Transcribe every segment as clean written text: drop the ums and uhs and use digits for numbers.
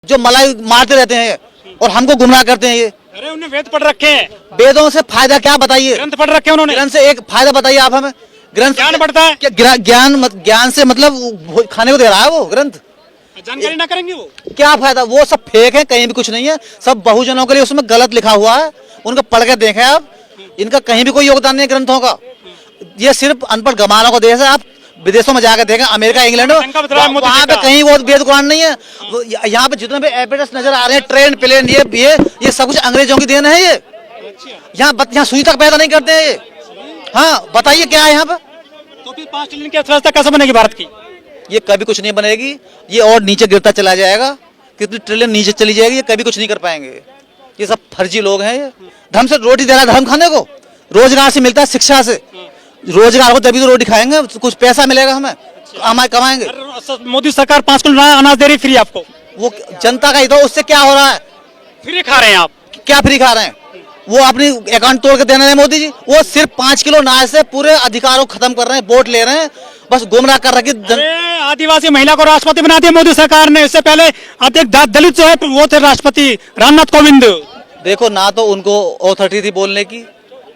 जो मलाई मारते रहते हैं और हमको गुमराह करते हैं ये। अरे उन्हें वेद पढ़ रखे हैं, वेदों से फायदा क्या बताइए? ग्रंथ पढ़ रखे हैं उन्होंने। ग्रंथ से एक फायदा बताइए आप हमें। ग्रंथ ज्ञान बढ़ता है। क्या ज्ञान से मतलब खाने को दे रहा है वो ग्रंथ? जानकारी ना करेंगे वो। क्या फायदा? वो सब फेक है, कहीं भी कुछ नहीं है, सब बहुजनों के लिए उसमें गलत लिखा हुआ है। उनको पढ़ के देखें आप, इनका कहीं भी कोई योगदान नहीं है ग्रंथों का। ये सिर्फ अनपढ़ गमानों का देश है। आप विदेशों में जाकर देखें, अमेरिका इंग्लैंड वहाँ पे कहीं वो वेद कुरान नहीं है। यहाँ पे जितने भी एपिडस नजर आ रहे हैं, ट्रेन प्लेन ये सब कुछ अंग्रेजों की देन है। ये यहाँ सुई तक पैदा नहीं करते हैं ये। हाँ बताइए क्या है यहाँ पे? तो फिर 5 ट्रिलियन की अर्थव्यवस्था कैसे बनेगी भारत की? ये कभी कुछ नहीं बनेगी, ये और नीचे गिरता चला जाएगा। कितनी ट्रिलियन नीचे चली जाएगी, ये कभी कुछ नहीं कर पाएंगे। ये सब फर्जी लोग हैं। ये धर्म से रोटी दे रहा है, धर्म खाने को रोजगार से मिलता है, शिक्षा से। रोजगार को तभी तो रोटी खाएंगे, कुछ पैसा मिलेगा हमें, कमाएंगे। मोदी सरकार 5 किलो अनाज दे रही फ्री आपको, वो जनता का ही तो, उससे क्या हो रहा है? फ्री खा रहे हैं आप। क्या फ्री खा रहे हैं? वो अपनी अकाउंट तोड़ के देने रहे मोदी जी। वो सिर्फ 5 किलो अनाज से पूरे अधिकारों को खत्म कर रहे हैं, वोट ले रहे हैं, बस गुमराह कर रखी। आदिवासी महिला को राष्ट्रपति बना दिया मोदी सरकार ने। इससे पहले दलित जो है वो थे राष्ट्रपति रामनाथ कोविंद। देखो ना तो उनको ऑथोरिटी थी बोलने की,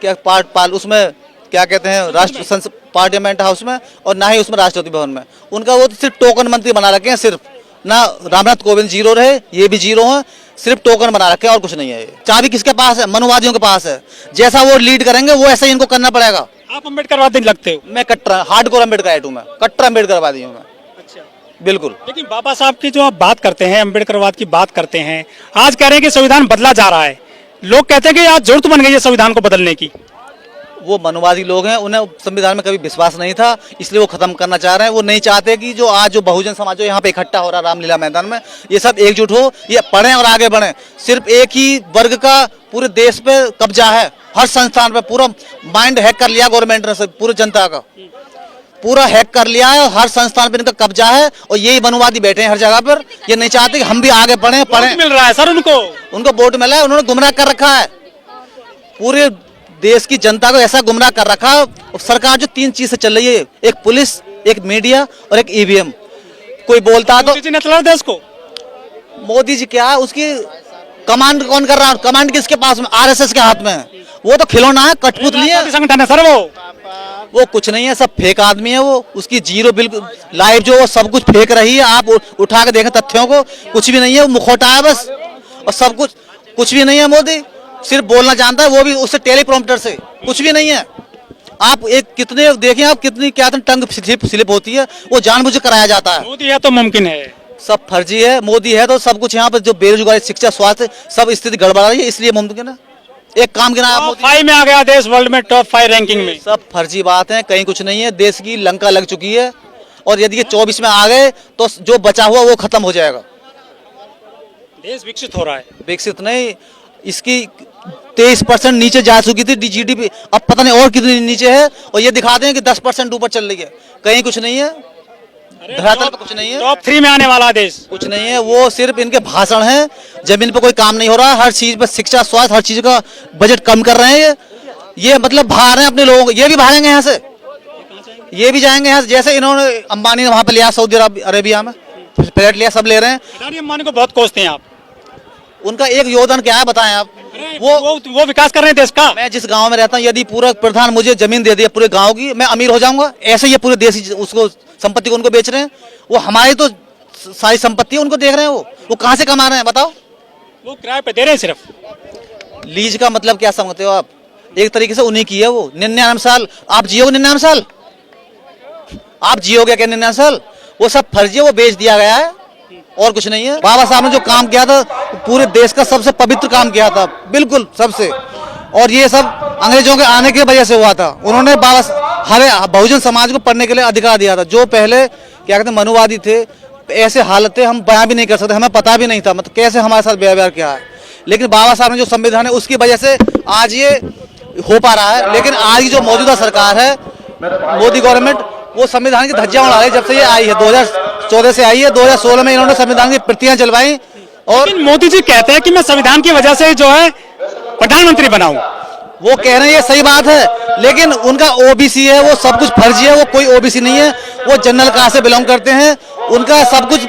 क्या उसमें क्या कहते हैं राष्ट्र पार्लियामेंट हाउस में, और ना ही उसमें राष्ट्रपति भवन में। उनका वो तो सिर्फ टोकन मंत्री बना रखे हैं। सिर्फ ना रामनाथ कोविंद जीरो रहे, ये भी जीरो है, सिर्फ टोकन बना रखे हैं और कुछ नहीं है। ये चाबी किसके पास है? मनुवादियों के पास है। जैसा वो लीड करेंगे वो ऐसा ही इनको करना पड़ेगा। आप अम्बेडकरवादी लगते हो? मैं कट्टर हार्डकोर अम्बेडकर हूँ, मैं कट्टर अम्बेडकरवादी हूँ मैं। अच्छा, बिल्कुल। लेकिन बाबा साहब की जो आप बात करते हैं, अम्बेडकरवाद की बात करते हैं, आज कह रहे हैं कि संविधान बदला जा रहा है। लोग कहते हैं कि आज जरूरत बन गई है संविधान को बदलने की। वो मनुवादी लोग हैं, उन्हें संविधान में कभी विश्वास नहीं था, इसलिए वो खत्म करना चाह रहे हैं। वो नहीं चाहते कि जो आज जो बहुजन समाज जो यहाँ पे इकट्ठा हो रहा है रामलीला मैदान में, ये सब एकजुट हो, ये पढ़ें और आगे बढ़ें। सिर्फ एक ही वर्ग का पूरे देश पे कब्जा है, हर संस्थान पे पूरा माइंड हैक कर लिया गवर्नमेंट ने, पूरी जनता का पूरा हैक कर लिया है, हर संस्थान पे इनका कब्जा है। और यही मनुवादी बैठे हैं हर जगह पर। ये नहीं चाहते कि हम भी आगे पढ़ें। मिल रहा है सर उनको वोट मिला है, उन्होंने गुमराह कर रखा है। पूरे देश की जनता को ऐसा गुमराह कर रखा। सरकार जो 3 चीज से चल रही है, एक पुलिस, एक मीडिया और एक ईवीएम। कोई बोलता तो देश को मोदी जी क्या है, उसकी कमांड कौन कर रहा है? कमांड किसके पास में? आरएसएस के हाथ में है। वो तो खिलौना है, कठपुतली है, संगठन है सर। वो कुछ नहीं है, सब फेक आदमी है। वो उसकी जीरो बिल्कुल लाइफ जो वो सब कुछ फेक रही है। आप उठा के देखें तथ्यों को, कुछ भी नहीं है, वो मुखौटा है बस। और सब कुछ भी नहीं है। मोदी सिर्फ बोलना जानता है, वो भी उससे टेलीप्रॉम्प्टर से, कुछ भी नहीं है। आप एक कितने देखें, आप कितनी क्या टंग स्लिप होती है, वो जानबूझ कराया जाता है। मोदी है तो मुमकिन है, सब फर्जी है। मोदी है तो सब कुछ यहाँ पर जो बेरोजगारी, शिक्षा, स्वास्थ्य सब स्थिति गड़बड़ा रही है, इसलिए मुमकिन है। एक काम गिना आप, टॉप 5 में आ गया देश, वर्ल्ड में टॉप 5 रैंकिंग में। सब फर्जी बात है, कहीं कुछ नहीं है। देश की लंका लग चुकी है, और यदि ये 24 में आ गए तो जो बचा हुआ वो खत्म हो जाएगा। देश विकसित हो रहा है। विकसित नहीं, इसकी 23% नीचे जा चुकी थी जीडीपी, अब पता नहीं और कितनी नीचे है। और ये दिखाते हैं कि 10% ऊपर चल रही है, कहीं कुछ नहीं है, धरातल पे कुछ नहीं है। टॉप 3 में आने वाला देश कुछ नहीं है। वो सिर्फ इनके भाषण हैं, जमीन पे कोई काम नहीं हो रहा। हर चीज पर, शिक्षा, स्वास्थ्य, हर चीज का बजट कम कर रहे हैं। ये मतलब भाग रहे हैं अपने लोगों को। ये भी भागेंगे यहाँ से, ये भी जाएंगे यहाँ से। जैसे इन्होंने अंबानी ने वहां पे लिया, सऊदी अरेबिया में फ्लैट लिया, सब ले रहे हैं। अंबानी को बहुत कोसते हैं आप, उनका एक योगदान क्या है बताएं आप? वो विकास कर रहे हैं देश का। मैं जिस गांव में रहता हूँ, यदि पूरा प्रधान मुझे जमीन दे दिया पूरे गांव की, मैं अमीर हो जाऊंगा? ऐसे ये पूरे देश उसको संपत्ति को उनको बेच रहे हैं। वो हमारी तो सारी संपत्ति है, उनको देख रहे हैं। वो कहाँ से कमा रहे हैं बताओ? वो किराए पे दे रहे हैं सिर्फ। लीज का मतलब क्या समझते हो आप? एक तरीके से उन्हीं की है वो। 99 साल आप जियोगे, 99 साल आप जियोगे क्या? 99 साल वो सब फर्जी है, वो बेच दिया गया है और कुछ नहीं है। बाबा साहब ने जो काम किया था, पूरे देश का सबसे पवित्र काम किया था, बिल्कुल सबसे। और ये सब अंग्रेजों के आने की वजह से हुआ था। उन्होंने हरे बहुजन समाज को पढ़ने के लिए अधिकार दिया था। जो पहले क्या कहते हैं मनुवादी थे, ऐसे हालत थे, हम बयां भी नहीं कर सकते, हमें पता भी नहीं था मतलब कैसे हमारे साथ व्यवहार किया है। लेकिन बाबा साहब ने जो संविधान है, उसकी वजह से आज ये हो पा रहा है। लेकिन आज की जो मौजूदा सरकार है, मोदी गवर्नमेंट, वो संविधान की धज्जियां उड़ा रही है। जब से ये आई है, 2014 से आई है, 2016 में इन्होंने संविधान की प्रतियां जलवाई। और मोदी जी कहते हैं कि मैं संविधान की वजह से जो है प्रधानमंत्री बनाऊं। वो कह रहे हैं, ये सही बात है, लेकिन उनका ओबीसी है, वो सब कुछ फर्जी है। वो कोई ओबीसी नहीं है, वो जनरल कास्ट से बिलोंग करते हैं। उनका सब कुछ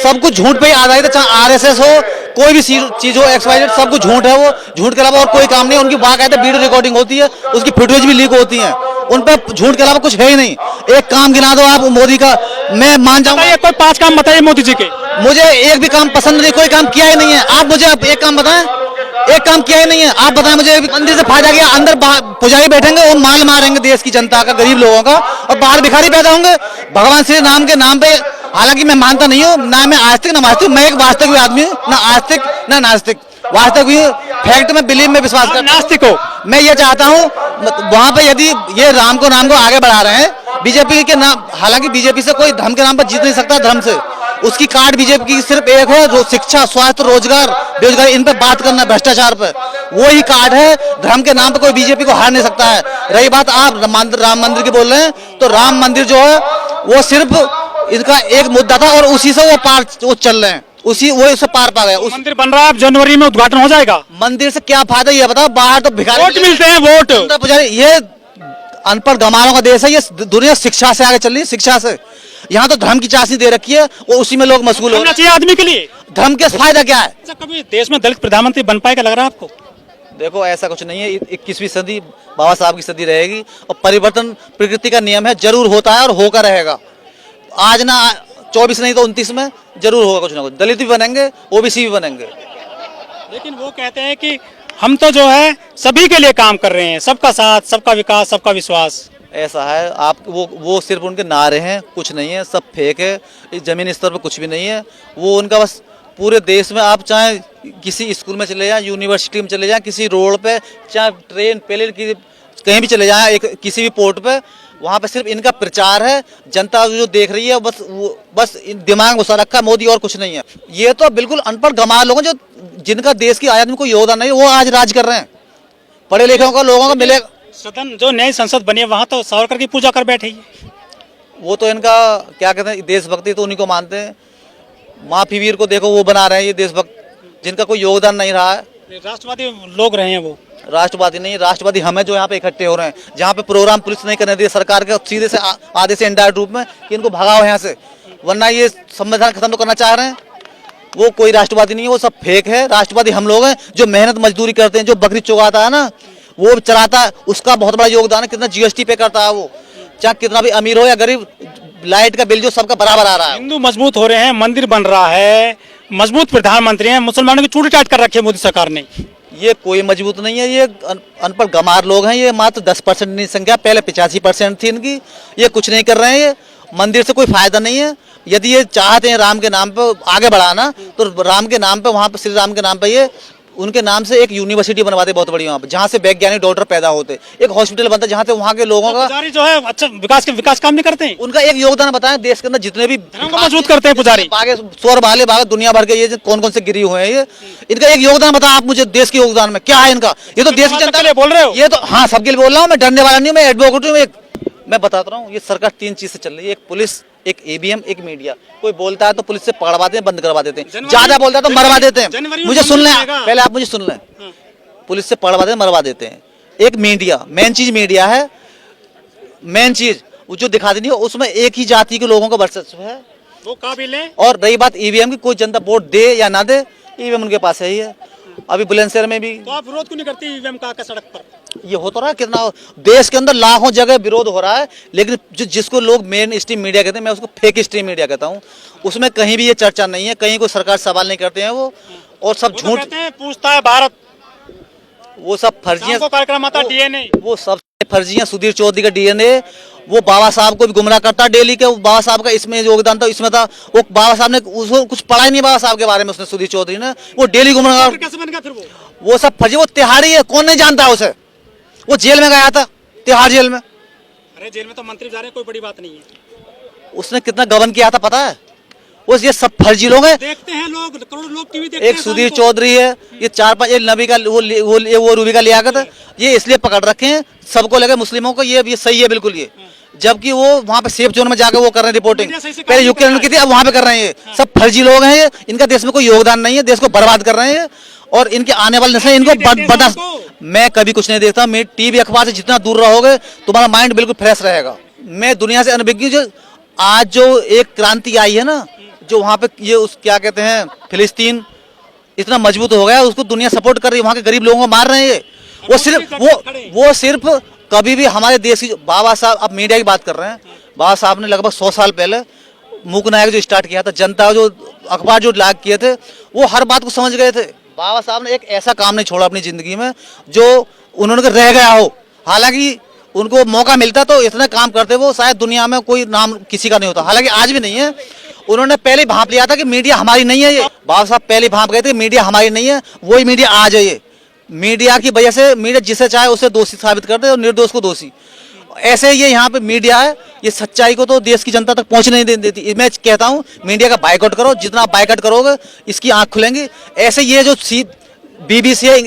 सब कुछ झूठ पे ही आधारित है, चाहे आरएसएस हो, कोई भी चीज हो, XYZ, सब कुछ झूठ है। वो झूठ के अलावा और कोई काम नहीं है। उनकी बाकायदा वीडियो रिकॉर्डिंग होती है, उसकी फुटेज भी लीक होती है, उन पर झूठ के अलावा कुछ है ही नहीं। एक काम गिना दो आप मोदी का, मैं मान जाऊंगा। कोई 5 काम बताइए मोदी जी के। मुझे एक भी काम पसंद नहीं, कोई काम किया ही नहीं है। आप मुझे एक काम बताएं, एक काम किया ही नहीं है। आप बताएं मुझे, मंदिर से फायदा किया, अंदर पुजारी बैठेंगे और माल मारेंगे देश की जनता का, गरीब लोगों का, और बाहर भिखारी पैदा होंगे भगवान श्री राम के नाम पे। हालांकि मैं मानता नहीं हूँ, ना मैं आस्तिक ना वास्तविक, मैं एक वास्तविक भी आदमी हूँ, ना आस्तिक ना नास्तिक, वास्तविक भी फैक्ट में बिलीव में विश्वास करता हूं। नास्तिक हो? मैं ये चाहता हूँ वहां पे यदि ये नाम को आगे बढ़ा रहे हैं बीजेपी के नाम, हालांकि बीजेपी से कोई धर्म के नाम पर जीत नहीं सकता, धर्म से उसकी कार्ड बीजेपी की सिर्फ एक है, जो शिक्षा, स्वास्थ्य, रोजगार, बेरोजगारी, इन पे बात करना, भ्रष्टाचार पे, वो ही कार्ड है। धर्म के नाम पे कोई बीजेपी को हार नहीं सकता है। रही बात आप राम मंदिर की बोल रहे हैं, तो राम मंदिर जो है वो सिर्फ इनका एक मुद्दा था और उसी से वो चल रहे हैं, उससे पार पा गया। उस मंदिर बन रहा है, जनवरी में उद्घाटन हो जाएगा। मंदिर से क्या फायदा ये बताओ? बाहर तो भिखारी वोट मिलते हैं, वोट। पुजारी, ये अनपढ़ गमारों का देश है। ये दुनिया शिक्षा से आगे चल रही है, शिक्षा से। यहाँ तो धर्म की चाशनी दे रखी है और उसी में लोग मशगूल हो चाहिए आदमी के लिए। धर्म के फायदा क्या है? कभी देश में दलित प्रधानमंत्री बन पाएगा, लग रहा है आपको? देखो ऐसा कुछ नहीं है। 21वीं सदी बाबा साहब की सदी रहेगी और परिवर्तन प्रकृति का नियम है, जरूर होता है और होकर रहेगा। आज ना 24 नहीं तो 29 में जरूर होगा कुछ ना कुछ। दलित भी बनेंगे, ओबीसी भी बनेंगे। लेकिन वो कहते हैं कि हम तो जो है सभी के लिए काम कर रहे हैं, सबका साथ, सबका विकास, सबका विश्वास। ऐसा है, आप वो सिर्फ उनके नारे हैं, कुछ नहीं है, सब फेक है। इस जमीनी स्तर पर कुछ भी नहीं है। वो उनका बस पूरे देश में आप चाहे किसी स्कूल में चले जाएं, यूनिवर्सिटी में चले जाएं, किसी रोड पे, चाहे ट्रेन प्लेन की कहीं भी चले जाएं, किसी भी पोर्ट पे, वहाँ पे सिर्फ इनका प्रचार है। जनता जो देख रही है बस दिमाग घुसा रखा है मोदी, और कुछ नहीं है। ये तो बिल्कुल अनपढ़ गंवार लोग हैं, जो जिनका देश की आजादी में कोई योगदान नहीं, वो आज राज कर रहे हैं। पढ़े लिखे का लोगों को मिलेगा। सदन जो नई संसद बनी है वहाँ तो सावरकर की पूजा कर बैठे ही। वो तो इनका क्या कहते हैं, देशभक्ति तो उन्हीं को मानते हैं। माफी वीर को देखो, वो बना रहे हैं ये देशभक्त, जिनका कोई योगदान नहीं रहा है। राष्ट्रवादी लोग रहे हैं वो। राष्ट्रवादी नहीं, राष्ट्रवादी हम है जो यहाँ पे इकट्ठे हो रहे हैं। जहाँ पे प्रोग्राम पुलिस नहीं करने दिए सरकार के, सीधे से आधे से इंडायरेक्ट रूप में कि इनको भगाओ यहाँ से, वरना ये संविधान खत्म तो करना चाह रहे हैं। वो कोई राष्ट्रवादी नहीं है, वो सब फेक है। राष्ट्रवादी हम लोग हैं जो मेहनत मजदूरी करते हैं, जो बकरी चुगाता है ना, वो चलाता है, उसका बहुत बड़ा योगदान है। कितना GST पे करता है वो, चाहे कितना भी अमीर हो या गरीब, लाइट का बिल जो सबका बराबर आ रहा है। हिंदू मजबूत हो रहे हैं, मंदिर बन रहा है, मजबूत प्रधानमंत्री हैं, मुसलमानों की चूड़ी टाइट कर रखी है मोदी सरकार ने। ये कोई मजबूत नहीं है, ये अनपढ़ गंवार लोग हैं। ये मात्र 10% संख्या, पहले 85% थी इनकी। ये कुछ नहीं कर रहे हैं, ये मंदिर से कोई फायदा नहीं है। यदि ये चाहते हैं राम के नाम पे आगे बढ़ाना, तो राम के नाम पे, वहाँ पे श्री राम के नाम पे ये उनके नाम से एक यूनिवर्सिटी बनवाते बहुत बड़ी, वहाँ पे जहाँ से वैज्ञानिक डॉक्टर पैदा होते, एक हॉस्पिटल बनता जहाँ से वहाँ के लोगों का जो है अच्छा विकास काम नहीं करते हैं। उनका एक योगदान बताएं देश के अंदर जितने भी मजबूत करते हैं पुजारी, आगे स्वर भाले भाग दुनिया भर के, ये कौन कौन से गिरी हुए हैं, ये इनका एक योगदान बताएं आप मुझे। देश के योगदान में क्या है इनका? ये तो देश की जनता के लिए बोल रहे हो। ये तो हाँ, सबके लिए बोल रहा हूँ मैं, डरने वाला नहीं हूँ मैं, एडवोकेट हूँ। मैं बताता रहा हूँ, ये सरकार 3 चीज से चल रही है, एक पुलिस, एक EVM, एक मीडिया। कोई बोलता है तो पुलिस से पकड़वाते हैं, बंद करवा देते हैं, ज्यादा बोलता है तो मरवा देते हैं। मुझे सुन लें, पहले आप मुझे सुन लें। पुलिस से पकड़वाते हैं, मरवा देते हैं। एक मीडिया, मेन चीज मीडिया है, मेन चीज वो जो दिखाती नहीं, उसमें एक ही जाति के लोगों का वर्चस्व है, वो काबिल है। और रही बात EVM की, कोई जनता वोट दे या ना दे, EVM उनके पास है ही है। अभी बुलंदशहर में भी तो आप विरोध क्यों नहीं करते EVM का सड़क पर? ये हो तो रहा है, कितना देश के अंदर लाखों जगह विरोध हो रहा है, लेकिन जिसको लोग मेन स्ट्रीम मीडिया कहते हैं, मैं उसको फेक स्ट्रीम मीडिया कहता हूँ। उसमें कहीं भी ये चर्चा नहीं है, कहीं कोई सरकार सवाल नहीं करते हैं वो, और सब झूठ पूछता है भारत। वो सब फर्जियां, कार्यक्रम आता DNA, वो सब फर्जियां। सुधीर चौधरी का DNA, वो बाबा साहब को भी गुमराह करता डेली के। बाबा साहब का इसमें योगदान था, इसमें था। वो बाबा साहब ने उसको कुछ पढ़ा ही नहीं बाबा साहब के बारे में, उसने सुधीर चौधरी ने, वो डेली गुमराह। कैसे बन गया फिर वो सब फर्जी, वो तिहाड़ी है, कौन नहीं जानता उसे। वो जेल में गया था, तिहाड़ जेल में। अरे जेल में तो मंत्री जा रहे हैं, कोई बड़ी बात नहीं है। उसने कितना गबन किया था पता है? वो ये सब फर्जी लोग हैं, देखते हैं लोग, करोड़ों लोग टीवी देखते हैं। एक सुधीर चौधरी है, ये 4-5 नबी का वो रूबी का लियाकत है, ये इसलिए पकड़ रखे हैं, सबको लगे मुस्लिमों को ये सही है बिल्कुल ये, जबकि वो वहाँ पे सेफ जोन में जाकर वो कर रहे हैं रिपोर्टिंग। पहले यूक्रेन की थी, अब वहाँ पे कर रहे हैं। ये सब फर्जी लोग हैं, ये इनका देश में कोई योगदान नहीं है, देश को बर्बाद कर रहे हैं, और इनके आने वाले नस्लें इनको बर्दाश्त। मैं कभी कुछ नहीं देखता, मैं टीवी अखबार से जितना दूर रहोगे तुम्हारा माइंड बिल्कुल फ्रेश रहेगा। मैं दुनिया से अनभिज्ञ। जो आज जो एक क्रांति आई है ना, जो वहाँ पे ये उस क्या कहते हैं फिलिस्तीन इतना मजबूत हो गया, उसको दुनिया सपोर्ट कर रही है, वहाँ के गरीब लोगों को मार रहे हैं ये। वो सिर्फ कभी भी हमारे देश की बाबा साहब, अब मीडिया की बात कर रहे हैं, बाबा साहब ने लगभग 100 साल पहले मूक नायक जो स्टार्ट किया था, जनता जो अखबार जो लाग किए थे, वो हर बात को समझ गए थे। बाबा साहब ने एक ऐसा काम नहीं छोड़ा अपनी जिंदगी में जो उन्होंने रह गया हो। हालांकि उनको मौका मिलता तो इतने काम करते वो, शायद दुनिया में कोई नाम किसी का नहीं होता, हालांकि आज भी नहीं है। उन्होंने पहले भांप लिया था कि मीडिया हमारी नहीं है, ये बाबा साहब पहले भांप गए थे मीडिया हमारी नहीं है, वही मीडिया आज है। ये मीडिया की वजह से मीडिया जिसे चाहे उसे दोषी साबित कर दे और निर्दोष को दोषी। ऐसे ये यहाँ पे मीडिया है, ये सच्चाई को तो देश की जनता तक पहुंचने नहीं देती। मैं कहता हूँ मीडिया का बाइकआउट करो, जितना आप बाइकआउट करोगे इसकी आंख खुलेंगी। ऐसे ये जो BBC है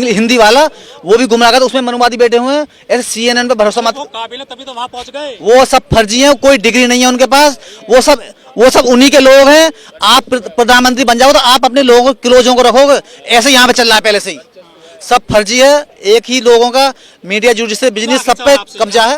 हिंदी वाला, वो भी गुमराह करता, उसमें मनुवादी बैठे हुए हैं। ऐसे CNN पे भरोसा मत, काबिल है तभी तो वहां पहुंच गए। वो सब फर्जी हैं, कोई डिग्री नहीं है उनके पास, वो सब उन्हीं के लोग हैं। आप प्रधानमंत्री बन जाओ तो आप अपने लोगों क्लोजों को रखोगे, ऐसे यहाँ पे चल रहा है पहले से ही। सब फर्जी है, एक ही लोगों का मीडिया जुडिशल बिजनेस सब पे कब्जा है।